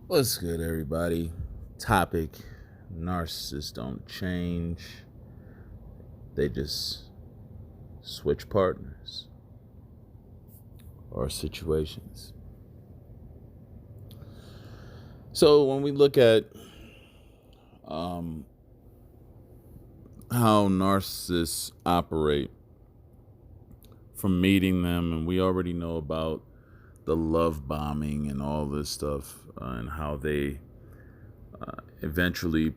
What's good, everybody? Topic: narcissists don't change, they just switch partners or situations. So, when we look at um, how narcissists operate from meeting them, and we already know about the love bombing and all this stuff, and how they eventually,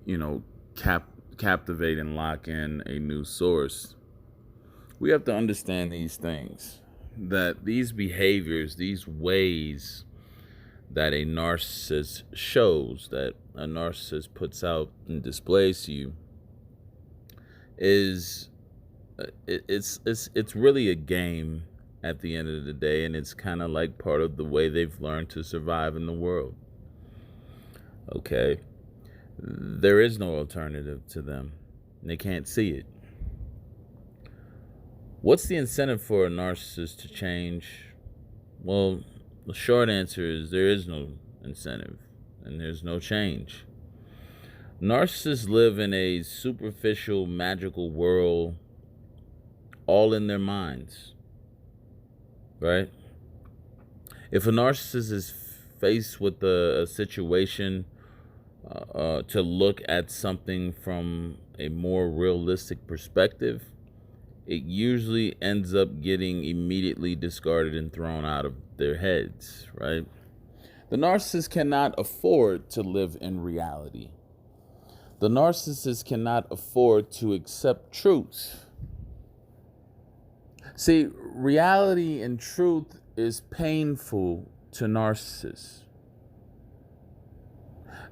you know, captivate and lock in a new source. We have to understand these things, that these behaviors, these ways that a narcissist shows, that a narcissist puts out and displays to you, is it's really a game at the end of the day, and it's kind of like part of the way they've learned to survive in the world. Okay, there is no alternative to them, and they can't see it. What's the incentive for a narcissist to change? Well, the short answer is there is no incentive and there's no change. Narcissists live in a superficial, magical world, all in their minds, right? If a narcissist is faced with a situation to look at something from a more realistic perspective, it usually ends up getting immediately discarded and thrown out of their heads, right? The narcissist cannot afford to live in reality. The narcissist cannot afford to accept truth. See, reality and truth is painful to narcissists.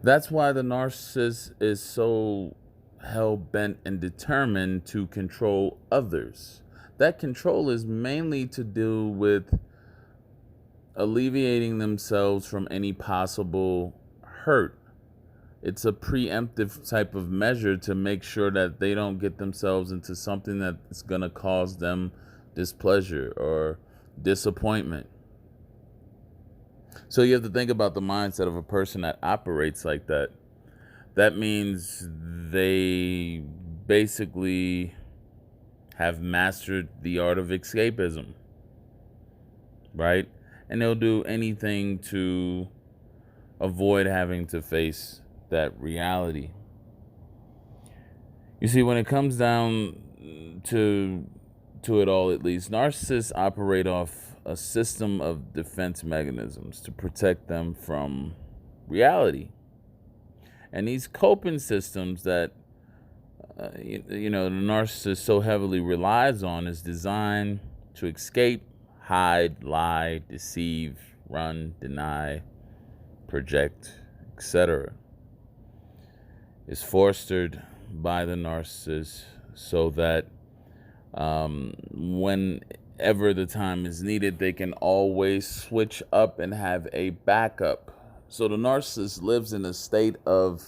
That's why the narcissist is so hell-bent and determined to control others. That control is mainly to do with alleviating themselves from any possible hurt. It's a preemptive type of measure to make sure that they don't get themselves into something that's going to cause them displeasure or disappointment. So you have to think about the mindset of a person that operates like that. That means they basically have mastered the art of escapism, right? And they'll do anything to avoid having to face that reality. You see, when it comes down to it all, at least, narcissists operate off a system of defense mechanisms to protect them from reality. And these coping systems that the narcissist so heavily relies on is designed to escape, hide, lie, deceive, run, deny, project, etc. Is fostered by the narcissist so that whenever the time is needed, they can always switch up and have a backup. So the narcissist lives in a state of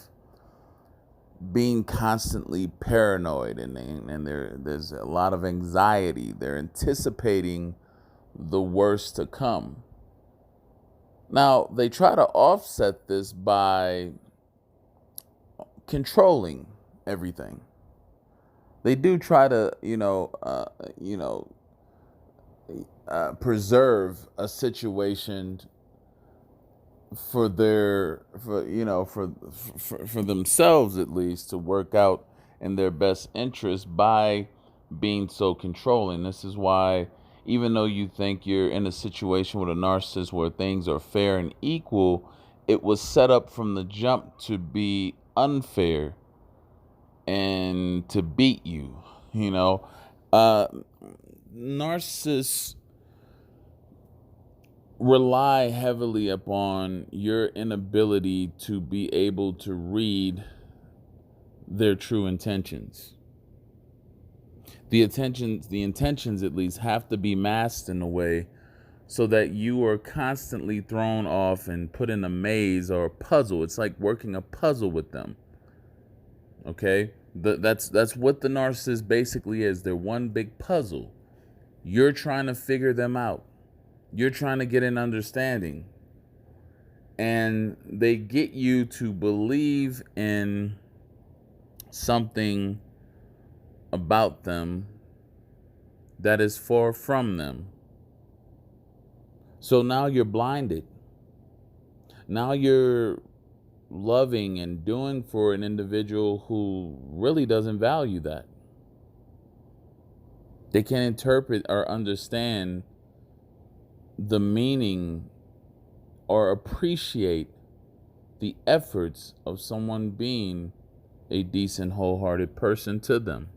being constantly paranoid, and there's a lot of anxiety. They're anticipating the worst to come. Now, they try to offset this by controlling everything. They do try to, preserve a situation for themselves, at least, to work out in their best interest by being so controlling. This is why, even though you think you're in a situation with a narcissist where things are fair and equal, it was set up from the jump to be unfair and to beat you. Narcissists rely heavily upon your inability to be able to read their true intentions. The intentions at least have to be masked in a way so that you are constantly thrown off and put in a maze or a puzzle. It's like working a puzzle with them. Okay? That's what the narcissist basically is. They're one big puzzle. You're trying to figure them out. You're trying to get an understanding. And they get you to believe in something about them that is far from them. So now you're blinded. Now you're loving and doing for an individual who really doesn't value that. They can't interpret or understand the meaning or appreciate the efforts of someone being a decent, wholehearted person to them.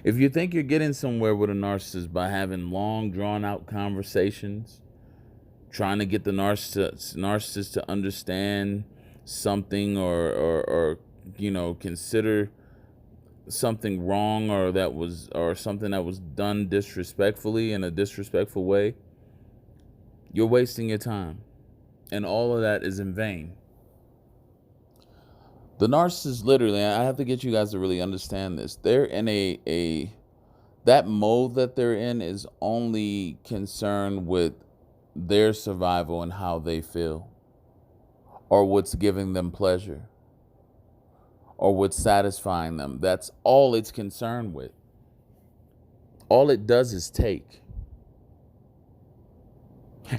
If you think you're getting somewhere with a narcissist by having long, drawn-out conversations, trying to get the narcissist to understand something or consider something wrong or something that was done disrespectfully in a disrespectful way, you're wasting your time, and all of that is in vain. The narcissist, literally, I have to get you guys to really understand this. They're in that mode that they're in is only concerned with their survival and how they feel, or what's giving them pleasure, or what's satisfying them. That's all it's concerned with. All it does is take.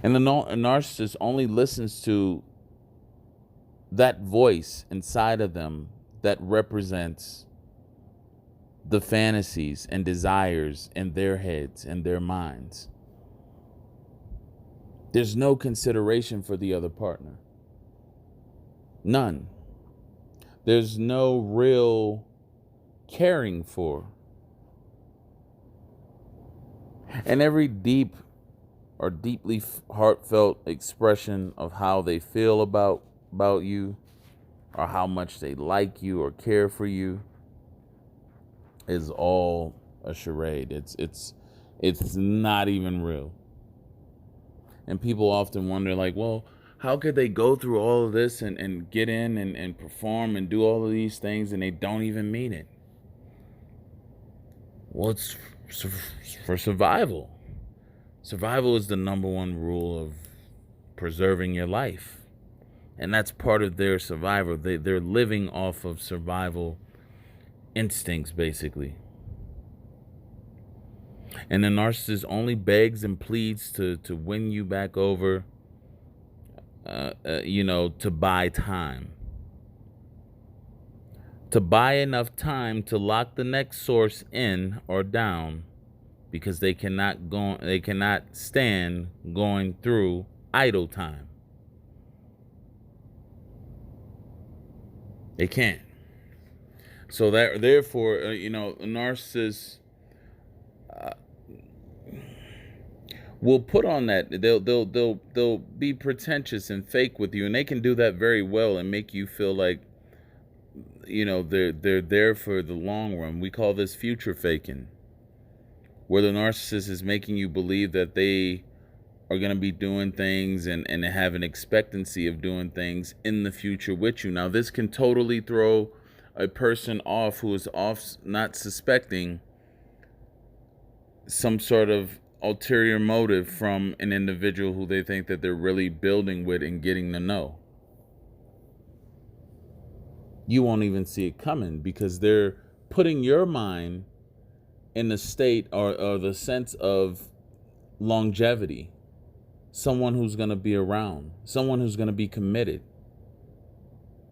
And the narcissist only listens to that voice inside of them that represents the fantasies and desires in their heads and their minds. There's no consideration for the other partner. None. There's no real caring for. And every deep or deeply heartfelt expression of how they feel about you, or how much they like you or care for you, is all a charade. It's not even real. And people often wonder, like, well, how could they go through all of this and get in and perform and do all of these things and they don't even mean it? Well, it's for survival. Survival is the number one rule of preserving your life. And that's part of their survival. They're living off of survival instincts, basically. And the narcissist only begs and pleads to win you back over, to buy time. To buy enough time to lock the next source in or down, because they cannot stand going through idle time. They can't. So that therefore, a narcissist will put on that. They'll be pretentious and fake with you, and they can do that very well and make you feel like they're there for the long run. We call this future faking, where the narcissist is making you believe that they are going to be doing things and have an expectancy of doing things in the future with you. Now, this can totally throw a person off who is not suspecting some sort of ulterior motive from an individual who they think that they're really building with and getting to know. You won't even see it coming, because they're putting your mind in the state or the sense of longevity. Someone who's going to be around, someone who's going to be committed.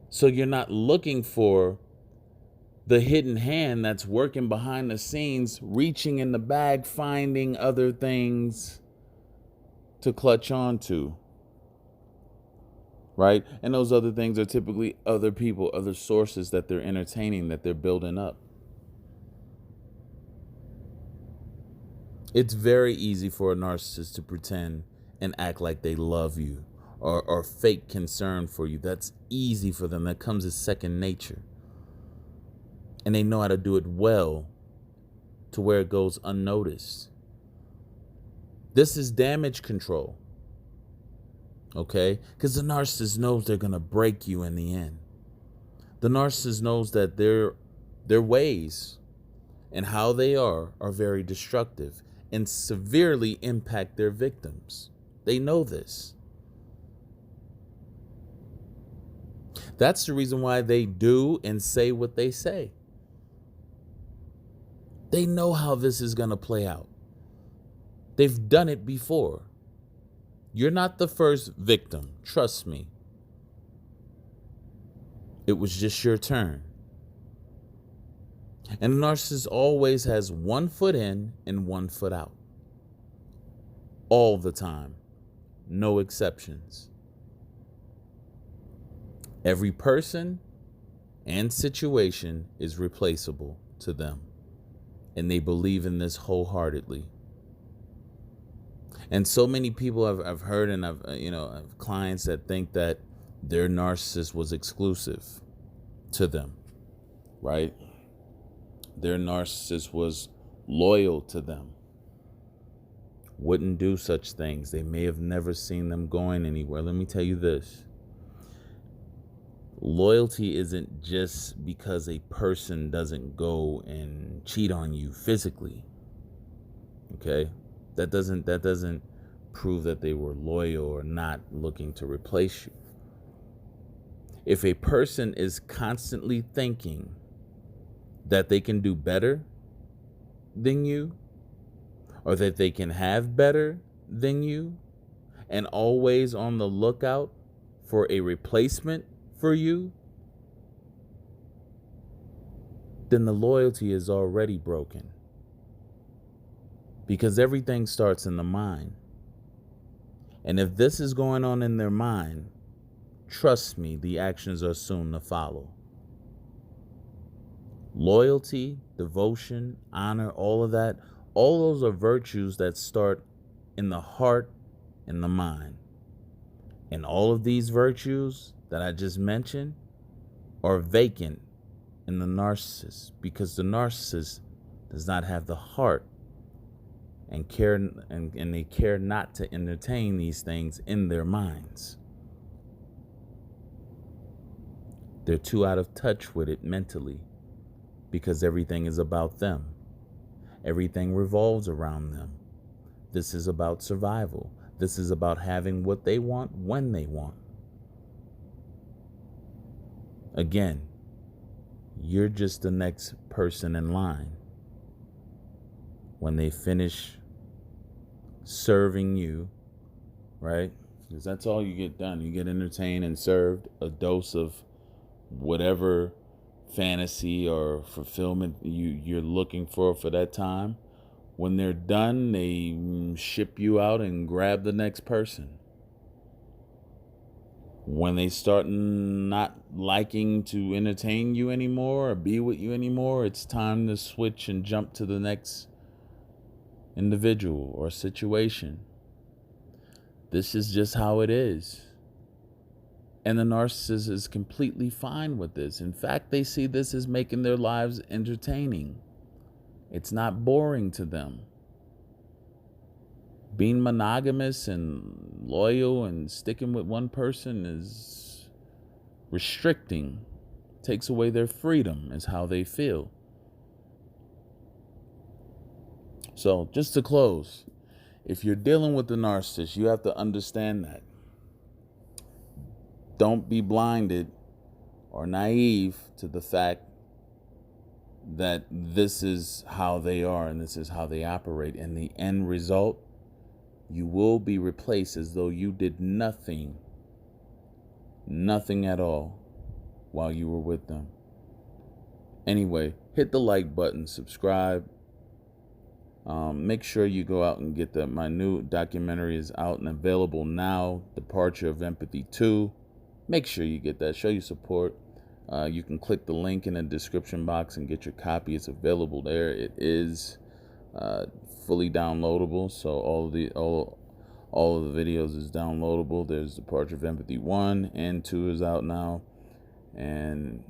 So you're not looking for the hidden hand that's working behind the scenes, reaching in the bag, finding other things to clutch onto. Right? And those other things are typically other people, other sources that they're entertaining, that they're building up. It's very easy for a narcissist to pretend and act like they love you or fake concern for you. That's easy for them. That comes as second nature. And they know how to do it well, to where it goes unnoticed. This is damage control. Okay? Because the narcissist knows they're going to break you in the end. The narcissist knows that their ways and how they are very destructive and severely impact their victims. They know this. That's the reason why they do and say what they say. They know how this is going to play out. They've done it before. You're not the first victim. Trust me. It was just your turn. And the narcissist always has one foot in and one foot out. All the time. No exceptions. Every person and situation is replaceable to them. And they believe in this wholeheartedly. And so many people I've heard, and I've clients that think that their narcissist was exclusive to them, right? Their narcissist was loyal to them. Wouldn't do such things. They may have never seen them going anywhere. Let me tell you this. Loyalty isn't just because a person doesn't go and cheat on you physically. Okay? That doesn't prove that they were loyal or not looking to replace you. If a person is constantly thinking that they can do better than you, or that they can have better than you, and always on the lookout for a replacement for you, then the loyalty is already broken. Because everything starts in the mind. And if this is going on in their mind, trust me, the actions are soon to follow. Loyalty, devotion, honor, all of that, all those are virtues that start in the heart and the mind. And all of these virtues that I just mentioned are vacant in the narcissist, because the narcissist does not have the heart and care, and they care not to entertain these things in their minds. They're too out of touch with it mentally, because everything is about them. Everything revolves around them. This is about survival. This is about having what they want when they want. Again, you're just the next person in line. When they finish serving you, right? Because that's all you get done. You get entertained and served a dose of whatever fantasy or fulfillment you're looking for that time. When they're done, they ship you out and grab the next person. When they start not liking to entertain you anymore or be with you anymore, it's time to switch and jump to the next individual or situation. This is just how it is. And the narcissist is completely fine with this. In fact, they see this as making their lives entertaining. It's not boring to them. Being monogamous and loyal and sticking with one person is restricting. Takes away their freedom, is how they feel. So, just to close, if you're dealing with the narcissist, you have to understand that. Don't be blinded or naive to the fact that this is how they are and this is how they operate. And the end result, you will be replaced as though you did nothing at all while you were with them. Anyway, hit the like button, subscribe. Make sure you go out and get my new documentary is out and available now, Departure of Empathy 2. Make sure you get that. Show your support. You can click the link in the description box and get your copy. It's available there. It is fully downloadable, so all of the videos is downloadable. There's Departure of Empathy 1 and 2 is out now, and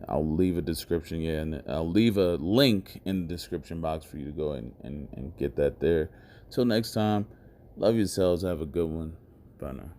I'll leave a description, and I'll leave a link in the description box for you to go and get that there. Till next time, love yourselves. Have a good one. Bye now.